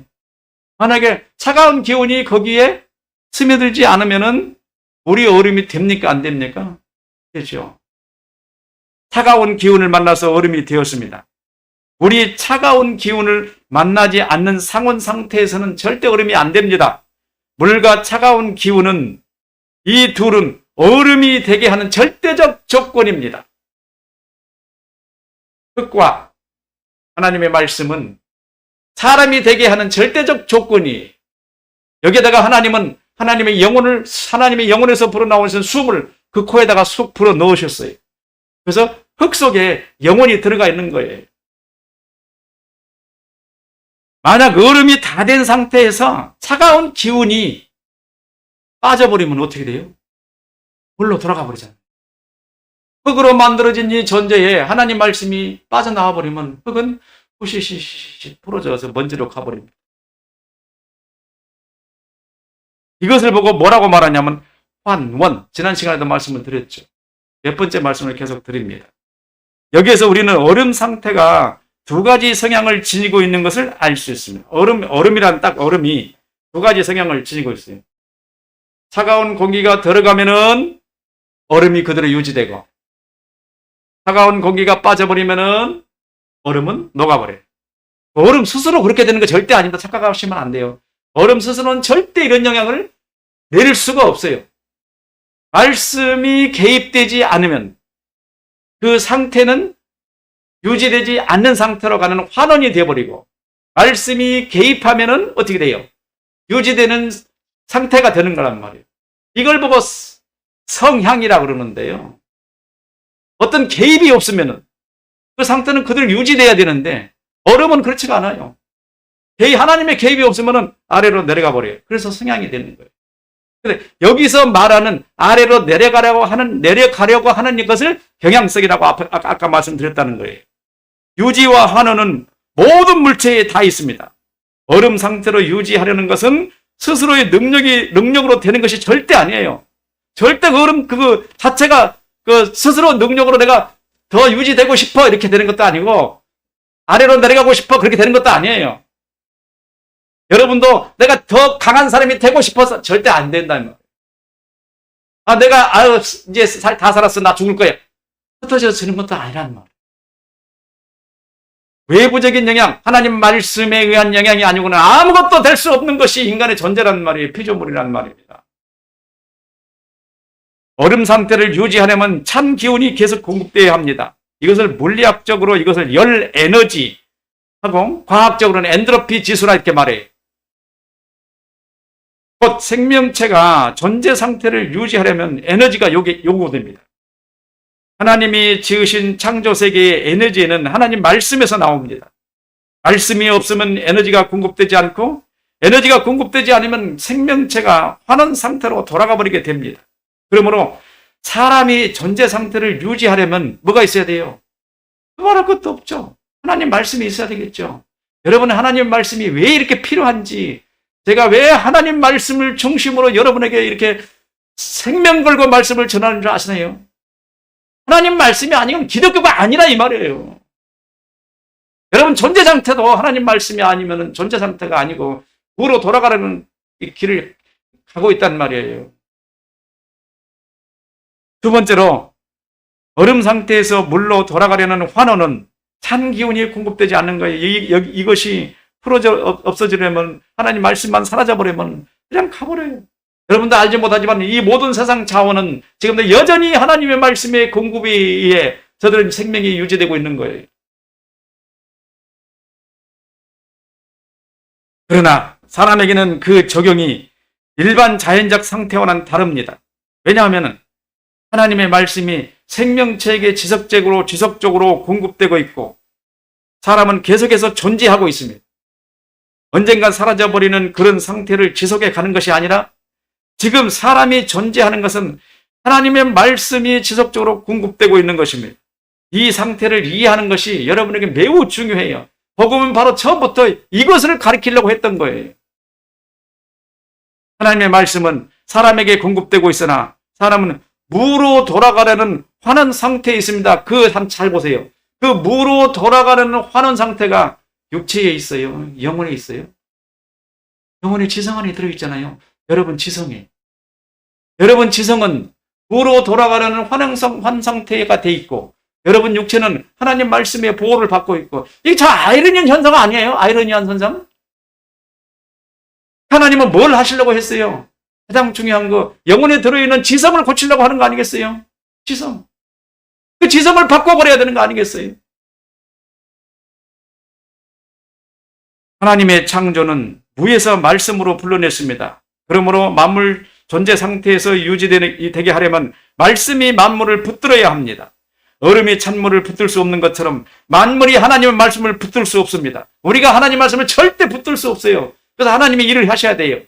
만약에 차가운 기운이 거기에 스며들지 않으면은 물이 얼음이 됩니까? 안 됩니까? 되죠. 차가운 기운을 만나서 얼음이 되었습니다. 물이 차가운 기운을 만나지 않는 상온 상태에서는 절대 얼음이 안 됩니다. 물과 차가운 기운은 이 둘은 얼음이 되게 하는 절대적 조건입니다. 흙과 하나님의 말씀은 사람이 되게 하는 절대적 조건이 여기에다가 하나님은 하나님의 영혼에서 불어나오는 숨을 그 코에다가 쑥 불어 넣으셨어요. 그래서 흙 속에 영혼이 들어가 있는 거예요. 만약 얼음이 다 된 상태에서 차가운 기운이 빠져버리면 어떻게 돼요? 물로 돌아가 버리잖아요. 흙으로 만들어진 이 존재에 하나님 말씀이 빠져나와 버리면 흙은 후시시시 부러져서 먼지로 가버립니다. 이것을 보고 뭐라고 말하냐면 환원. 지난 시간에도 말씀을 드렸죠. 몇 번째 말씀을 계속 드립니다. 여기에서 우리는 얼음 상태가 두 가지 성향을 지니고 있는 것을 알 수 있습니다. 얼음이란 딱 얼음이 두 가지 성향을 지니고 있어요. 차가운 공기가 들어가면은 얼음이 그대로 유지되고, 차가운 공기가 빠져버리면은 얼음은 녹아버려요. 얼음 스스로 그렇게 되는 거 절대 아닙니다. 착각하시면 안 돼요. 얼음 스스로는 절대 이런 영향을 내릴 수가 없어요. 말씀이 개입되지 않으면 그 상태는 유지되지 않는 상태로 가는 환원이 되어버리고, 말씀이 개입하면은 어떻게 돼요? 유지되는 상태가 되는 거란 말이에요. 이걸 보고 성향이라고 그러는데요. 어떤 개입이 없으면은 그 상태는 그대로 유지돼야 되는데, 얼음은 그렇지가 않아요. 하나님의 개입이 없으면은 아래로 내려가 버려요. 그래서 성향이 되는 거예요. 근데 여기서 말하는 아래로 내려가려고 하는 것을 경향성이라고 아까 말씀드렸다는 거예요. 유지와 환원은 모든 물체에 다 있습니다. 얼음 상태로 유지하려는 것은 스스로의 능력으로 되는 것이 절대 아니에요. 절대 그 얼음 그거 자체가 그 스스로 능력으로 내가 더 유지되고 싶어 이렇게 되는 것도 아니고, 아래로 내려가고 싶어 그렇게 되는 것도 아니에요. 여러분도 내가 더 강한 사람이 되고 싶어서 절대 안 된다는 거예요. 내가 이제 다 살았어, 나 죽을 거야, 흩어져지는 것도 아니라는 말이에요. 외부적인 영향, 하나님 말씀에 의한 영향이 아니고는 아무것도 될 수 없는 것이 인간의 존재란 말이에요. 피조물이란 말입니다. 얼음 상태를 유지하려면 찬 기운이 계속 공급되어야 합니다. 이것을 물리학적으로 이것을 열 에너지 하고, 과학적으로는 엔트로피 지수라 이렇게 말해요. 곧 생명체가 존재 상태를 유지하려면 에너지가 요구됩니다. 하나님이 지으신 창조 세계의 에너지는 하나님 말씀에서 나옵니다. 말씀이 없으면 에너지가 공급되지 않고, 에너지가 공급되지 않으면 생명체가 환원 상태로 돌아가 버리게 됩니다. 그러므로 사람이 존재 상태를 유지하려면 뭐가 있어야 돼요? 말할 것도 없죠. 하나님 말씀이 있어야 되겠죠. 여러분, 하나님 말씀이 왜 이렇게 필요한지, 제가 왜 하나님 말씀을 중심으로 여러분에게 이렇게 생명 걸고 말씀을 전하는 줄 아시나요? 하나님 말씀이 아니면 기독교가 아니라 이 말이에요. 여러분, 존재 상태도 하나님 말씀이 아니면 존재 상태가 아니고 무로 돌아가려는 길을 가고 있단 말이에요. 두 번째로, 얼음 상태에서 물로 돌아가려는 환원은 찬 기운이 공급되지 않는 거예요. 이것이 없어지려면, 하나님 말씀만 사라져버리면 그냥 가버려요. 여러분도 알지 못하지만 이 모든 세상 자원은 지금도 여전히 하나님의 말씀의 공급에 의해 저들은 생명이 유지되고 있는 거예요. 그러나 사람에게는 그 적용이 일반 자연적 상태와는 다릅니다. 왜냐하면 하나님의 말씀이 생명체에게 지속적으로 공급되고 있고, 사람은 계속해서 존재하고 있습니다. 언젠가 사라져버리는 그런 상태를 지속해 가는 것이 아니라, 지금 사람이 존재하는 것은 하나님의 말씀이 지속적으로 공급되고 있는 것입니다. 이 상태를 이해하는 것이 여러분에게 매우 중요해요. 복음은 바로 처음부터 이것을 가르치려고 했던 거예요. 하나님의 말씀은 사람에게 공급되고 있으나 사람은 무로 돌아가려는 환원 상태에 있습니다. 잘 보세요. 그 무로 돌아가려는 환원 상태가 육체에 있어요? 영혼에 있어요? 영혼의 지성 안에 들어있잖아요. 여러분 지성에. 여러분 지성은 무로 돌아가려는 환 상태가 돼 있고, 여러분 육체는 하나님 말씀의 보호를 받고 있고, 이게 참 아이러니한 현상 아니에요? 아이러니한 현상? 하나님은 뭘 하시려고 했어요? 가장 중요한 거, 영혼에 들어있는 지성을 고치려고 하는 거 아니겠어요? 지성. 그 지성을 바꿔버려야 되는 거 아니겠어요? 하나님의 창조는 무에서 말씀으로 불러냈습니다. 그러므로 만물 존재 상태에서 유지되게 하려면 말씀이 만물을 붙들어야 합니다. 얼음이 찬물을 붙들 수 없는 것처럼 만물이 하나님의 말씀을 붙들 수 없습니다. 우리가 하나님 말씀을 절대 붙들 수 없어요. 그래서 하나님이 일을 하셔야 돼요.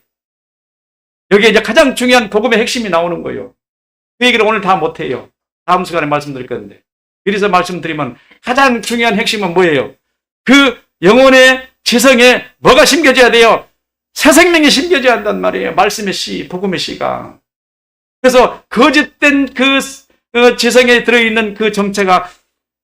여기에 이제 가장 중요한 복음의 핵심이 나오는 거예요. 그 얘기를 오늘 다 못해요. 다음 시간에 말씀드릴 건데. 그래서 말씀드리면 가장 중요한 핵심은 뭐예요? 그 영혼의 지성에 뭐가 심겨져야 돼요? 새 생명이 심겨져야 한단 말이에요. 말씀의 씨, 복음의 씨가. 그래서 거짓된 그 지성에 들어있는 그 정체가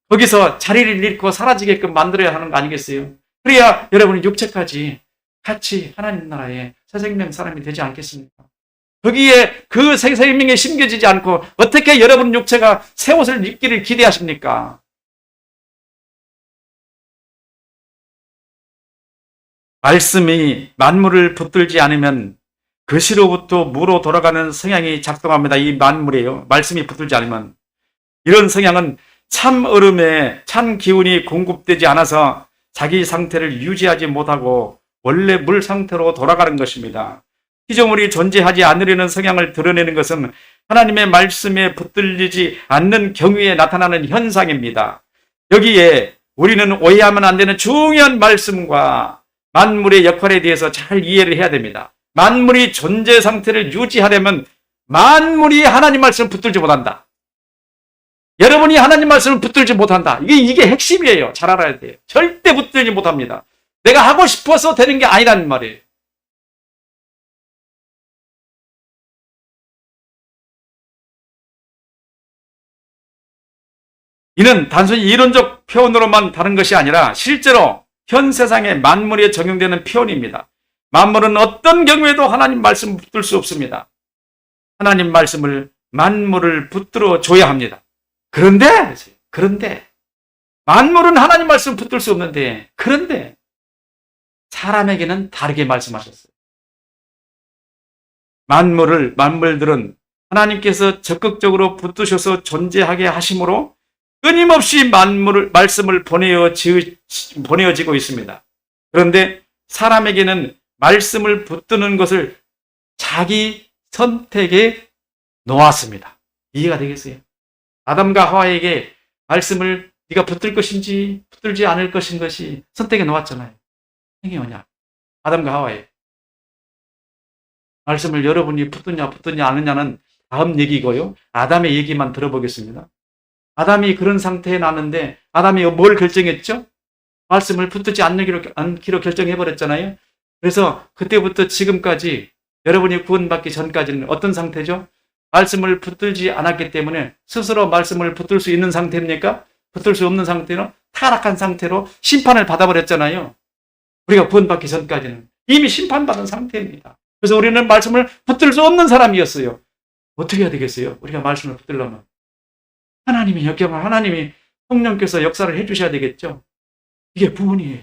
거기서 자리를 잃고 사라지게끔 만들어야 하는 거 아니겠어요? 그래야 여러분이 육체까지 같이 하나님 나라의 새 생명 사람이 되지 않겠습니까? 거기에 그 새 생명에 심겨지지 않고 어떻게 여러분 육체가 새 옷을 입기를 기대하십니까? 말씀이 만물을 붙들지 않으면 그시로부터 무로 돌아가는 성향이 작동합니다. 이 만물이에요. 말씀이 붙들지 않으면. 이런 성향은 참 얼음에 찬 기운이 공급되지 않아서 자기 상태를 유지하지 못하고 원래 물 상태로 돌아가는 것입니다. 피조물이 존재하지 않으려는 성향을 드러내는 것은 하나님의 말씀에 붙들리지 않는 경우에 나타나는 현상입니다. 여기에 우리는 오해하면 안 되는 중요한 말씀과 만물의 역할에 대해서 잘 이해를 해야 됩니다. 만물이 존재 상태를 유지하려면 만물이 하나님 말씀을 붙들지 못한다. 여러분이 하나님 말씀을 붙들지 못한다. 이게 핵심이에요. 잘 알아야 돼요. 절대 붙들지 못합니다. 내가 하고 싶어서 되는 게 아니라는 말이에요. 이는 단순히 이론적 표현으로만 다른 것이 아니라 실제로 현 세상의 만물에 적용되는 표현입니다. 만물은 어떤 경우에도 하나님 말씀을 붙들 수 없습니다. 하나님 말씀을 만물을 붙들어 줘야 합니다. 그런데 만물은 하나님 말씀을 붙들 수 없는데 그런데 사람에게는 다르게 말씀하셨어요. 만물들은 하나님께서 적극적으로 붙드셔서 존재하게 하심으로 끊임없이 말씀을 보내어지고 있습니다. 그런데 사람에게는 말씀을 붙드는 것을 자기 선택에 놓았습니다. 이해가 되겠어요? 아담과 하와에게 말씀을 네가 붙들 것인지 붙들지 않을 것인 것이 선택에 놓았잖아요. 행위 뭐냐? 아담과 하와에 말씀을 여러분이 붙드냐 않느냐는 다음 얘기고요. 아담의 얘기만 들어보겠습니다. 아담이 그런 상태에 났는데 아담이 뭘 결정했죠? 말씀을 붙들지 않기로 결정해버렸잖아요. 그래서 그때부터 지금까지 여러분이 구원받기 전까지는 어떤 상태죠? 말씀을 붙들지 않았기 때문에 스스로 말씀을 붙들 수 있는 상태입니까? 붙들 수 없는 상태로 타락한 상태로 심판을 받아버렸잖아요. 우리가 구원받기 전까지는 이미 심판받은 상태입니다. 그래서 우리는 말씀을 붙들 수 없는 사람이었어요. 어떻게 해야 되겠어요? 우리가 말씀을 붙들려면 하나님이 성령께서 역사를 해주셔야 되겠죠. 이게 구원이에요.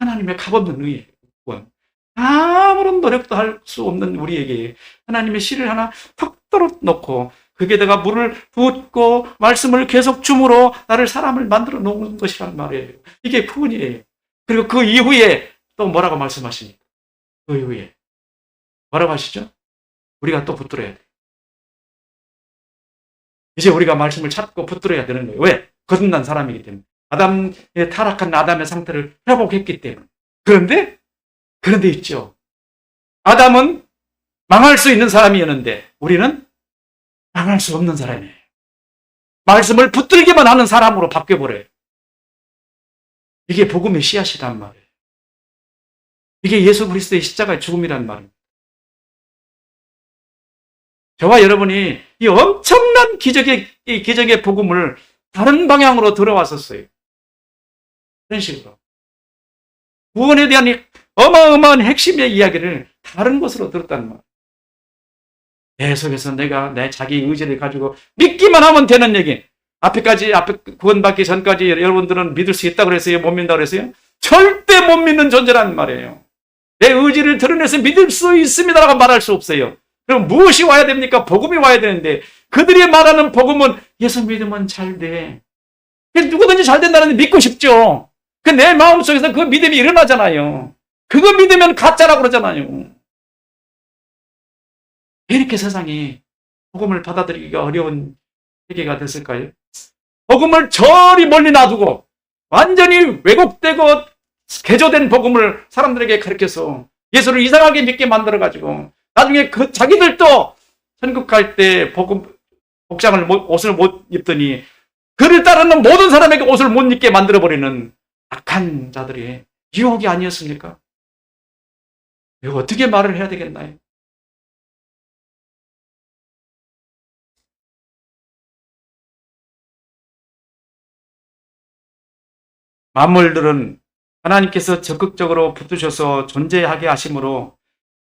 하나님의 값없는 의예요. 구원. 아무런 노력도 할 수 없는 우리에게 하나님의 씨를 하나 턱 떨어놓고 거기에다가 물을 붓고 말씀을 계속 줌으로 나를 사람을 만들어 놓은 것이란 말이에요. 이게 구원이에요. 그리고 그 이후에 또 뭐라고 말씀하십니까? 그 이후에 뭐라고 하시죠? 우리가 또 붙들어야 돼요. 이제 우리가 말씀을 찾고 붙들어야 되는 거예요. 왜? 거듭난 사람이기 때문에. 타락한 아담의 상태를 회복했기 때문에. 그런데 있죠. 아담은 망할 수 있는 사람이었는데 우리는 망할 수 없는 사람이에요. 말씀을 붙들기만 하는 사람으로 바뀌어버려요. 이게 복음의 씨앗이란 말이에요. 이게 예수 그리스도의 십자가의 죽음이란 말입니다. 저와 여러분이 이 엄청난 기적의 복음을 다른 방향으로 들어왔었어요. 그런 식으로. 구원에 대한 어마어마한 핵심의 이야기를 다른 곳으로 들었다는 말. 계속해서 내가 내 자기 의지를 가지고 믿기만 하면 되는 얘기. 앞에 구원받기 전까지 여러분들은 믿을 수 있다고 그랬어요? 못 믿는다고 그랬어요? 절대 못 믿는 존재라는 말이에요. 내 의지를 드러내서 믿을 수 있습니다라고 말할 수 없어요. 그럼 무엇이 와야 됩니까? 복음이 와야 되는데 그들이 말하는 복음은 예수 믿으면 잘 돼. 누구든지 잘 된다는 데 믿고 싶죠. 내 마음속에서 그 믿음이 일어나잖아요. 그거 믿으면 가짜라고 그러잖아요. 왜 이렇게 세상이 복음을 받아들이기가 어려운 세계가 됐을까요? 복음을 저리 멀리 놔두고 완전히 왜곡되고 개조된 복음을 사람들에게 가르쳐서 예수를 이상하게 믿게 만들어가지고 나중에 그 자기들도 천국 갈 때 옷을 못 입더니 그를 따르는 모든 사람에게 옷을 못 입게 만들어버리는 악한 자들의 유혹이 아니었습니까? 이거 어떻게 말을 해야 되겠나요? 만물들은 하나님께서 적극적으로 붙드셔서 존재하게 하심으로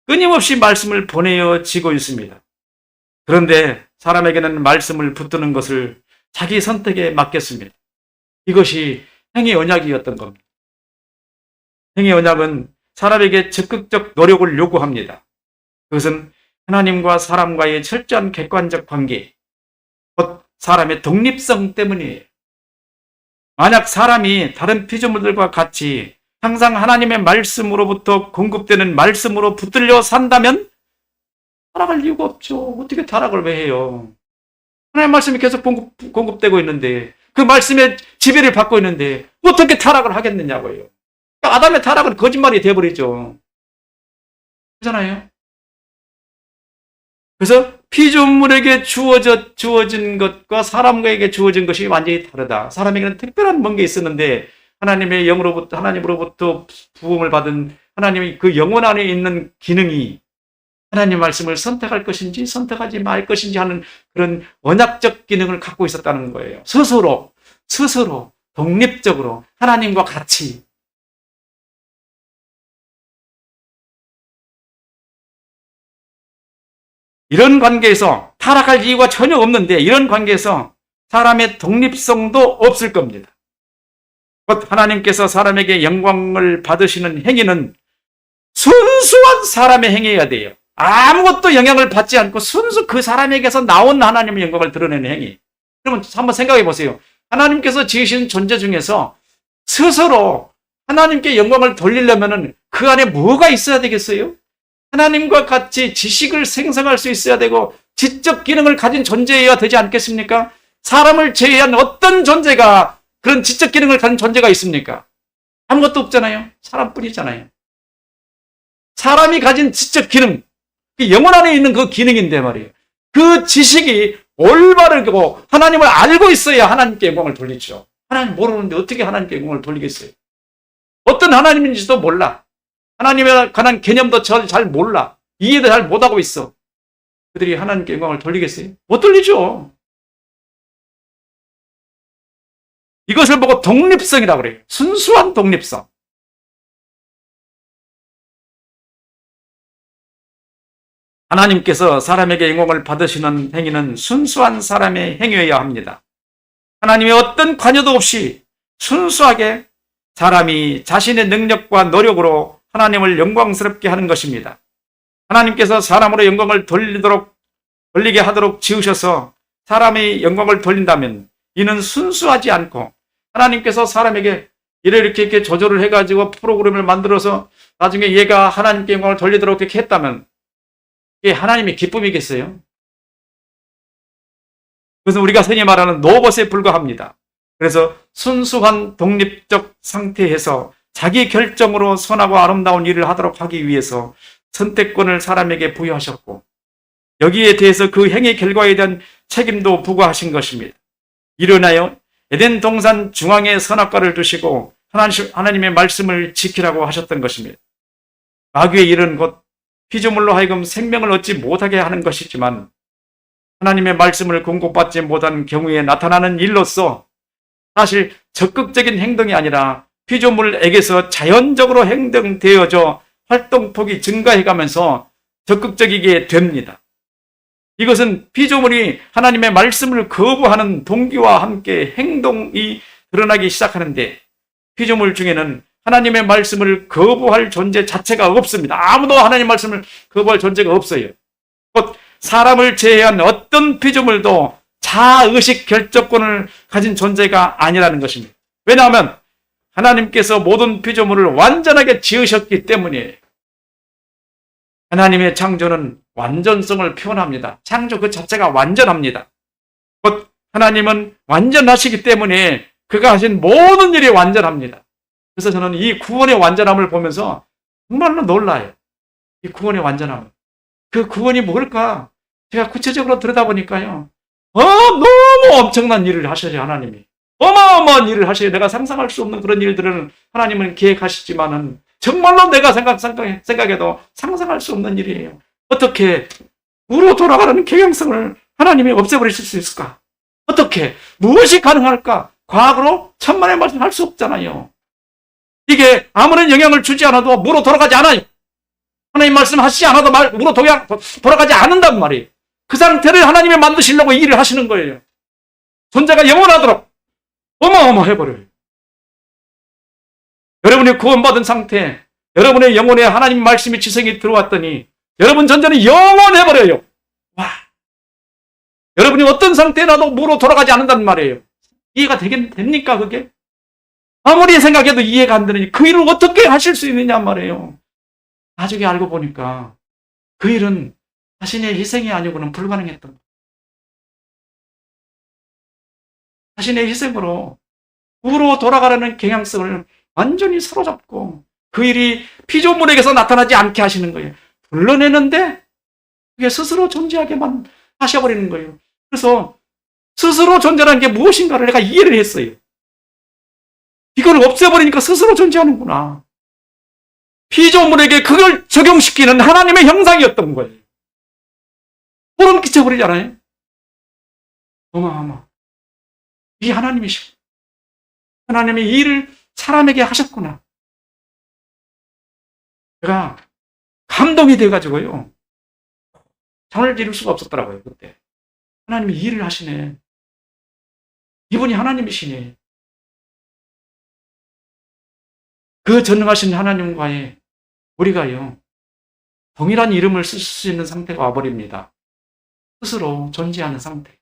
끊임없이 말씀을 보내어지고 있습니다. 그런데 사람에게는 말씀을 붙드는 것을 자기 선택에 맡겼습니다. 이것이 행위 언약이었던 겁니다. 행위 언약은 사람에게 적극적 노력을 요구합니다. 그것은 하나님과 사람과의 철저한 객관적 관계, 곧 사람의 독립성 때문이에요. 만약 사람이 다른 피조물들과 같이 항상 하나님의 말씀으로부터 공급되는 말씀으로 붙들려 산다면 타락할 이유가 없죠. 어떻게 타락을 왜 해요? 하나님의 말씀이 계속 공급되고 있는데 그 말씀의 지배를 받고 있는데 어떻게 타락을 하겠느냐고요. 아담의 타락은 거짓말이 되어버리죠. 그렇잖아요. 그래서 피조물에게 주어진 것과 사람에게 주어진 것이 완전히 다르다. 사람에게는 특별한 뭔가 있었는데 하나님으로부터 부음을 받은 하나님의 그 영혼 안에 있는 기능이 하나님 말씀을 선택할 것인지 선택하지 말 것인지 하는 그런 언약적 기능을 갖고 있었다는 거예요. 스스로 독립적으로 하나님과 같이. 이런 관계에서 타락할 이유가 전혀 없는데 이런 관계에서 사람의 독립성도 없을 겁니다. 곧 하나님께서 사람에게 영광을 받으시는 행위는 순수한 사람의 행위여야 돼요. 아무것도 영향을 받지 않고 순수 그 사람에게서 나온 하나님의 영광을 드러내는 행위. 그러면 한번 생각해 보세요. 하나님께서 지으신 존재 중에서 스스로 하나님께 영광을 돌리려면 그 안에 뭐가 있어야 되겠어요? 하나님과 같이 지식을 생성할 수 있어야 되고 지적 기능을 가진 존재여야 되지 않겠습니까? 사람을 제외한 어떤 존재가 그런 지적 기능을 가진 존재가 있습니까? 아무것도 없잖아요. 사람뿐이잖아요. 사람이 가진 지적 기능, 영혼 안에 있는 그 기능인데 말이에요. 그 지식이 올바르고 하나님을 알고 있어야 하나님께 영광을 돌리죠. 하나님 모르는데 어떻게 하나님께 영광을 돌리겠어요? 어떤 하나님인지도 몰라. 하나님에 관한 개념도 잘 몰라. 이해도 잘 못하고 있어. 그들이 하나님께 영광을 돌리겠어요? 못 돌리죠. 이것을 보고 독립성이라고 그래요. 순수한 독립성. 하나님께서 사람에게 영광을 받으시는 행위는 순수한 사람의 행위여야 합니다. 하나님의 어떤 관여도 없이 순수하게 사람이 자신의 능력과 노력으로 하나님을 영광스럽게 하는 것입니다. 하나님께서 사람으로 영광을 돌리게 하도록 지으셔서 사람의 영광을 돌린다면 이는 순수하지 않고 하나님께서 사람에게 이렇게 조절을 해가지고 프로그램을 만들어서 나중에 얘가 하나님께 영광을 돌리도록 이렇게 했다면 이게 하나님의 기쁨이겠어요? 그래서 우리가 흔히 말하는 로봇에 불과합니다. 그래서 순수한 독립적 상태에서 자기 결정으로 선하고 아름다운 일을 하도록 하기 위해서 선택권을 사람에게 부여하셨고 여기에 대해서 그 행위 결과에 대한 책임도 부과하신 것입니다. 이르나여 에덴 동산 중앙에 선악과를 두시고 하나님의 말씀을 지키라고 하셨던 것입니다. 마귀의 일은 곧 피조물로 하여금 생명을 얻지 못하게 하는 것이지만 하나님의 말씀을 공급받지 못한 경우에 나타나는 일로서 사실 적극적인 행동이 아니라 피조물에게서 자연적으로 행동되어져 활동폭이 증가해가면서 적극적이게 됩니다. 이것은 피조물이 하나님의 말씀을 거부하는 동기와 함께 행동이 드러나기 시작하는데 피조물 중에는 하나님의 말씀을 거부할 존재 자체가 없습니다. 아무도 하나님의 말씀을 거부할 존재가 없어요. 곧 사람을 제외한 어떤 피조물도 자의식 결정권을 가진 존재가 아니라는 것입니다. 왜냐하면 하나님께서 모든 피조물을 완전하게 지으셨기 때문이에요. 하나님의 창조는 완전성을 표현합니다. 창조 그 자체가 완전합니다. 곧 하나님은 완전하시기 때문에 그가 하신 모든 일이 완전합니다. 그래서 저는 이 구원의 완전함을 보면서 정말로 놀라요. 이 구원의 완전함. 그 구원이 뭘까? 제가 구체적으로 들여다보니까요. 너무 엄청난 일을 하셔요, 하나님이. 어마어마한 일을 하셔요. 내가 상상할 수 없는 그런 일들은 하나님은 계획하시지만은 정말로 내가 생각해도 상상할 수 없는 일이에요. 어떻게 우로 돌아가는 경향성을 하나님이 없애버리실 수 있을까? 어떻게? 무엇이 가능할까? 과학으로 천만의 말씀 할 수 없잖아요. 이게 아무런 영향을 주지 않아도 무로 돌아가지 않아요. 하나님 말씀하시지 않아도 무로 돌아가지 않는단 말이에요. 그 상태를 하나님이 만드시려고 이 일을 하시는 거예요. 존재가 영원하도록 어마어마해버려요. 여러분이 구원받은 상태, 여러분의 영혼에 하나님 말씀의 지성이 들어왔더니 여러분 존재는 영원해버려요. 와, 여러분이 어떤 상태에 나도 무로 돌아가지 않는단 말이에요. 이해가 됩니까 그게? 아무리 생각해도 이해가 안 되는 그 일을 어떻게 하실 수 있느냐 말이에요. 나중에 알고 보니까 그 일은 자신의 희생이 아니고는 불가능했던 거예요. 자신의 희생으로 무로 돌아가려는 경향성을 완전히 사로잡고 그 일이 피조물에게서 나타나지 않게 하시는 거예요. 불러내는데 그게 스스로 존재하게만 하셔버리는 거예요. 그래서 스스로 존재라는 게 무엇인가를 내가 이해를 했어요. 이걸 없애버리니까 스스로 존재하는구나. 피조물에게 그걸 적용시키는 하나님의 형상이었던 거예요. 소름 끼쳐버리잖아요. 어마어마. 이 하나님이시고 하나님이 이 일을 사람에게 하셨구나. 제가 감동이 돼가지고요. 잠을 이룰 수가 없었더라고요, 그때. 하나님이 이 일을 하시네. 이분이 하나님이시네. 그 전능하신 하나님과의 우리가요, 동일한 이름을 쓸 수 있는 상태가 와버립니다. 스스로 존재하는 상태.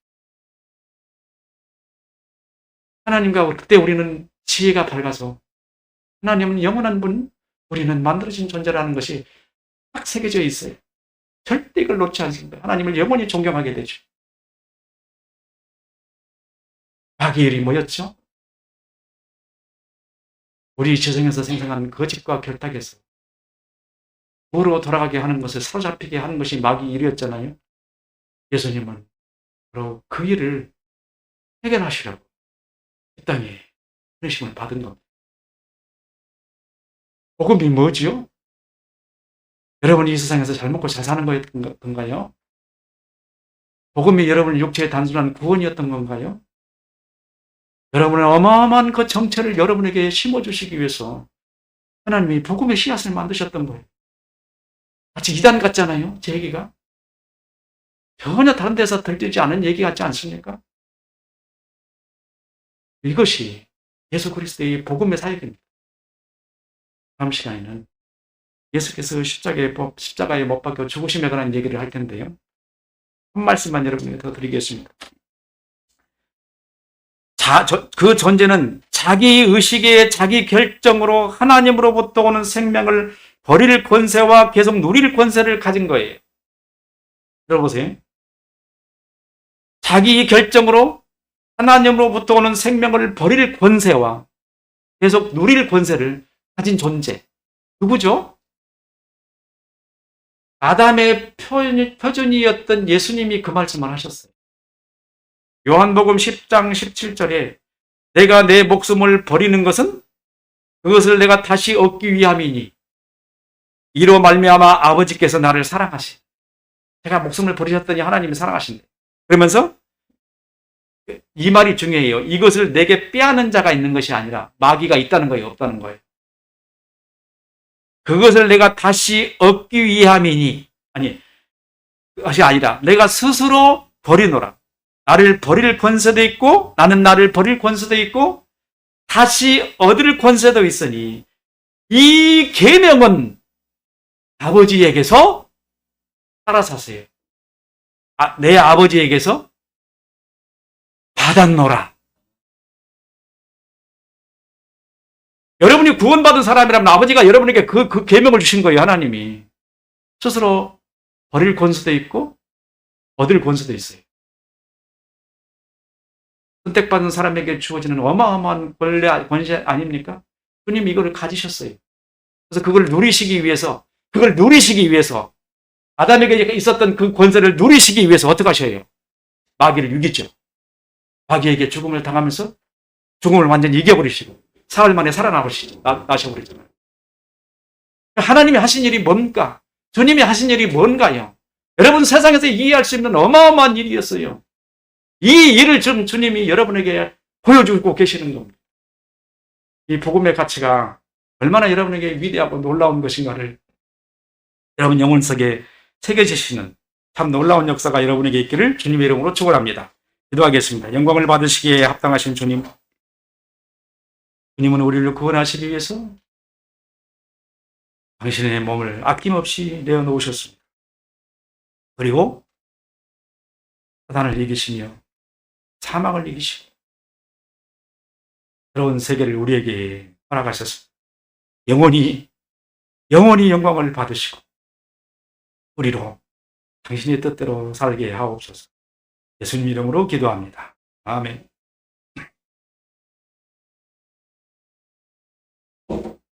하나님과 그때 우리는 지혜가 밝아서 하나님은 영원한 분, 우리는 만들어진 존재라는 것이 딱 새겨져 있어요. 절대 이걸 놓지 않습니다. 하나님을 영원히 존경하게 되죠. 마귀의 일이 뭐였죠? 우리 지성에서 생성하는 거짓과 결탁에서 무로 돌아가게 하는 것을 사로잡히게 하는 것이 마귀의 일이었잖아요. 예수님은 바로 그 일을 해결하시라고 이 땅에 부르심을 받은 겁니다. 복음이 뭐지요? 여러분이 이 세상에서 잘 먹고 잘 사는 거였던가요? 복음이 여러분의 육체의 단순한 구원이었던 건가요? 여러분의 어마어마한 그 정체를 여러분에게 심어주시기 위해서 하나님이 복음의 씨앗을 만드셨던 거예요. 마치 이단 같잖아요, 제 얘기가. 전혀 다른 데서 들리지 않은 얘기 같지 않습니까? 이것이 예수 그리스도의 복음의 사역입니다. 다음 시간에는 예수께서 십자가에 못 박혀 죽으심에 관한 얘기를 할 텐데요. 한 말씀만 여러분에게 더 드리겠습니다. 그 존재는 자기 의식의 자기 결정으로 하나님으로부터 오는 생명을 버릴 권세와 계속 누릴 권세를 가진 거예요. 들어보세요. 자기 결정으로 하나님으로부터 오는 생명을 버릴 권세와 계속 누릴 권세를 가진 존재. 누구죠? 아담의 표준이었던 예수님이 그 말씀을 하셨어요. 요한복음 10장 17절에 내가 내 목숨을 버리는 것은 그것을 내가 다시 얻기 위함이니 이로 말미암아 아버지께서 나를 사랑하시. 제가 목숨을 버리셨더니 하나님이 사랑하신대. 그러면서 이 말이 중요해요. 이것을 내게 빼앗는 자가 있는 것이 아니라 마귀가 있다는 거예요, 없다는 거예요. 그것을 내가 다시 얻기 위함이니, 아니, 그것이 아니라 내가 스스로 버리노라. 나를 버릴 권세도 있고 나는 나를 버릴 권세도 있고 다시 얻을 권세도 있으니 이 계명은 아버지에게서 따라 사세요. 내 아버지에게서 받았노라. 여러분이 구원받은 사람이라면 아버지가 여러분에게 그 계명을 주신 거예요. 하나님이. 스스로 버릴 권수도 있고 얻을 권수도 있어요. 선택받은 사람에게 주어지는 어마어마한 권세 아닙니까? 주님이 이거를 가지셨어요. 그래서 그걸 누리시기 위해서 아담에게 있었던 그 권세를 누리시기 위해서 어떻게 하셔요? 마귀를 이기죠. 마귀에게 죽음을 당하면서 죽음을 완전히 이겨버리시고 사흘 만에 나셔버리잖아요. 하나님이 하신 일이 뭔가? 주님이 하신 일이 뭔가요? 여러분, 세상에서 이해할 수 있는 어마어마한 일이었어요. 이 일을 주님이 여러분에게 보여주고 계시는 겁니다. 이 복음의 가치가 얼마나 여러분에게 위대하고 놀라운 것인가를 여러분 영혼 속에 새겨지시는 참 놀라운 역사가 여러분에게 있기를 주님의 이름으로 축원합니다. 기도하겠습니다. 영광을 받으시기에 합당하신 주님, 주님은 우리를 구원하시기 위해서 당신의 몸을 아낌없이 내어놓으셨습니다. 그리고 사단을 이기시며 사망을 이기시고 새로운 세계를 우리에게 허락하셨습니다. 영원히 영광을 받으시고 우리로 당신의 뜻대로 살게 하옵소서. 예수님 이름으로 기도합니다. 아멘.